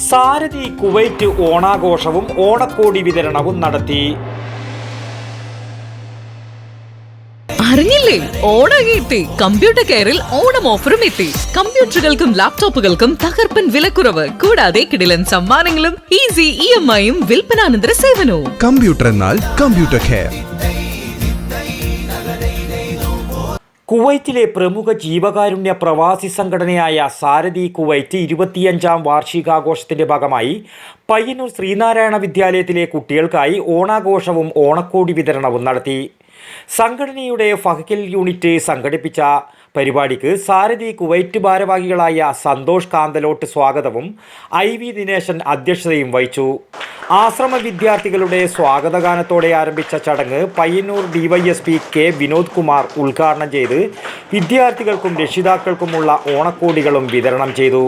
സാരഥി Kuwait ഓണാഘോഷവും ഓണക്കോടി വിതരണവും നടത്തി. അറിഞ്ഞില്ലേ? ഓണാകെത്തി കമ്പ്യൂട്ടർ കെയറിൽ ഓണം ഓഫറും എത്തി. കമ്പ്യൂട്ടറുകൾക്കും ലാപ്ടോപ്പുകൾക്കും തകർപ്പൻ വിലക്കുറവ്, കൂടാതെ കിടിലൻ സമ്മാനങ്ങളും ഈസി EMI-യും വിൽപ്പനാനന്തര സേവനവും. കമ്പ്യൂട്ടർ എന്നാൽ കമ്പ്യൂട്ടർ കെയർ. കുവൈറ്റിലെ പ്രമുഖ ജീവകാരുണ്യ പ്രവാസി സംഘടനയായ സാരഥി കുവൈറ്റ് 25ാം വാർഷികാഘോഷത്തിന്റെ ഭാഗമായി പയ്യന്നൂർ ശ്രീനാരായണ വിദ്യാലയത്തിലെ കുട്ടികൾക്കായി ഓണാഘോഷവും ഓണക്കോടി വിതരണവും നടത്തി. സംഘടനയുടെ ഫഹ്കിൽ യൂണിറ്റ് സംഘടിപ്പിച്ച പരിപാടിക്ക് സാരഥി കുവൈറ്റ് ഭാരവാഹികളായ സന്തോഷ് കാന്തലോട്ട് സ്വാഗതവും IV ദിനേശൻ അധ്യക്ഷതയും വഹിച്ചു. ആശ്രമ വിദ്യാർത്ഥികളുടെ സ്വാഗതഗാനത്തോടെ ആരംഭിച്ച ചടങ്ങ് പയ്യന്നൂർ DYSP K വിനോദ് കുമാർ ഉദ്ഘാടനം ചെയ്ത് വിദ്യാർത്ഥികൾക്കും രക്ഷിതാക്കൾക്കുമുള്ള ഓണക്കോടികളും വിതരണം ചെയ്തു.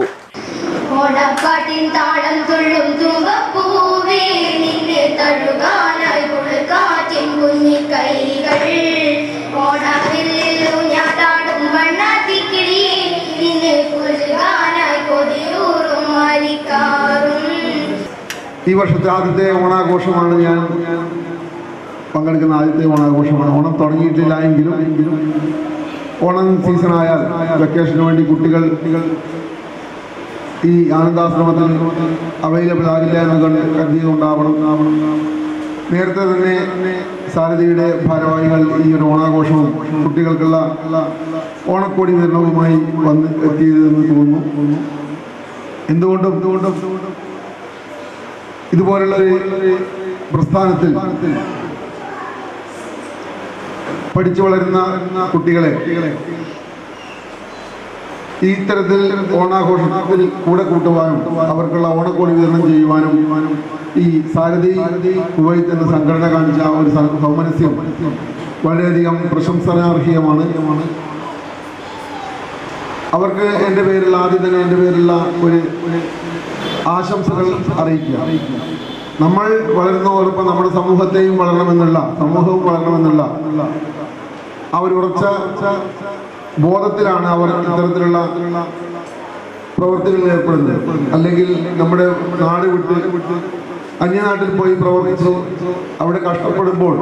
ഈ വർഷത്തെ ആദ്യത്തെ ഓണാഘോഷമാണ് ഞാൻ പങ്കെടുക്കുന്ന ആദ്യത്തെ ഓണാഘോഷമാണ്. ഓണം തുടങ്ങിയിട്ടില്ല എങ്കിലും ഓണം സീസണായാൽ വെക്കേഷന് വേണ്ടി കുട്ടികൾ ഈ ആനന്ദാശ്രമത്തിൽ അവൈലബിൾ ആകില്ല എന്ന് കരുതിയതുകൊണ്ടാവണം നേരത്തെ തന്നെ സാരഥിയുടെ ഭാരവാഹികൾ ഈ ഒരു ഓണാഘോഷവും കുട്ടികൾക്കുള്ള ഓണക്കോടി വിതരണവുമായി വന്ന് എത്തിയതെന്ന് തോന്നുന്നു. എന്തുകൊണ്ടും ഇതുപോലുള്ള ഒരു പ്രസ്ഥാനത്തിൽ പഠിച്ചു വളരുന്ന കുട്ടികളെ ഈ തരത്തിൽ ഓണാഘോഷത്തിൽ കൂടെ കൂട്ടുവാനും അവർക്കുള്ള ഓണക്കോടി വിതരണം ചെയ്യുവാനും ഈ സാരഥി കുവൈത്ത് എന്ന സംഘടന കാണിച്ച ഒരു സൗമനസ്യം വളരെയധികം പ്രശംസനാർഹീയമാണ്. അവർക്ക് എൻ്റെ പേരിൽ ആദ്യം തന്നെ എൻ്റെ പേരിലുള്ള ഒരു ആശംസകൾ അറിയിക്കുക. നമ്മൾ വളരുന്നതോടൊപ്പം നമ്മുടെ സമൂഹവും വളരണമെന്നുള്ള ആ ഒരു ഉറച്ച ബോധത്തിലാണ് അവർ ഇത്തരത്തിലുള്ള പ്രവൃത്തികളിൽ ഏർപ്പെടുന്നത്. അല്ലെങ്കിൽ നമ്മുടെ നാട് വിട്ട് അന്യനാട്ടിൽ പോയി പ്രവർത്തിച്ച് അവിടെ കഷ്ടപ്പെടുമ്പോൾ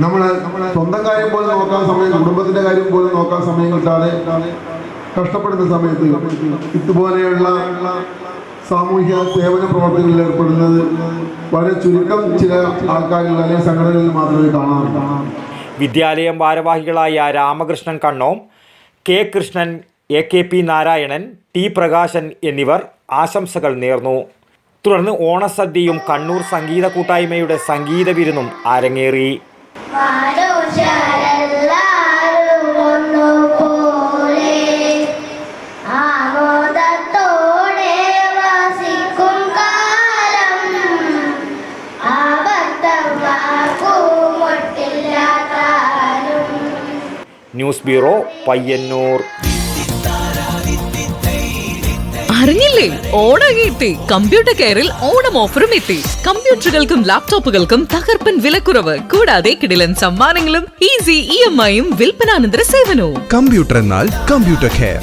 നമ്മളെ സ്വന്തം കാര്യം പോലും നോക്കാൻ സമയം, കുടുംബത്തിൻ്റെ കാര്യം പോലും നോക്കാൻ സമയം കിട്ടാതെ കഷ്ടപ്പെടുന്ന സമയത്ത് ഇതുപോലെയുള്ള സാമൂഹ്യ സേവന പ്രവർത്തനങ്ങളിൽ ഏർപ്പെടുന്നത് വളരെ ചുരുക്കം ചില ആൾക്കാരിൽ അല്ലെങ്കിൽ സംഘടനകളിൽ മാത്രമേ കാണാറുള്ളൂ. വിദ്യാലയം ഭാരവാഹികളായ Ramakrishnan കണ്ണോം, K Krishnan, AKP Narayanan, T Prakashan എന്നിവർ ആശംസകൾ നേർന്നു. തുടർന്ന് ഓണസദ്യയും കണ്ണൂർ സംഗീത കൂട്ടായ്മയുടെ സംഗീത വിരുന്നും അരങ്ങേറി. News bureau, Payyanur. അറിഞ്ഞില്ലേ? ഓണാകെത്തി കമ്പ്യൂട്ടർ കെയറിൽ ഓണം ഓഫറും എത്തി. കമ്പ്യൂട്ടറുകൾക്കും ലാപ്ടോപ്പുകൾക്കും തകർപ്പൻ വിലക്കുറവ്, കൂടാതെ കിടിലൻ സമ്മാനങ്ങളും ഈസി EMI-യും വിൽപ്പനാനന്തര സേവനവും. കമ്പ്യൂട്ടർ എന്നാൽ കമ്പ്യൂട്ടർ കെയർ.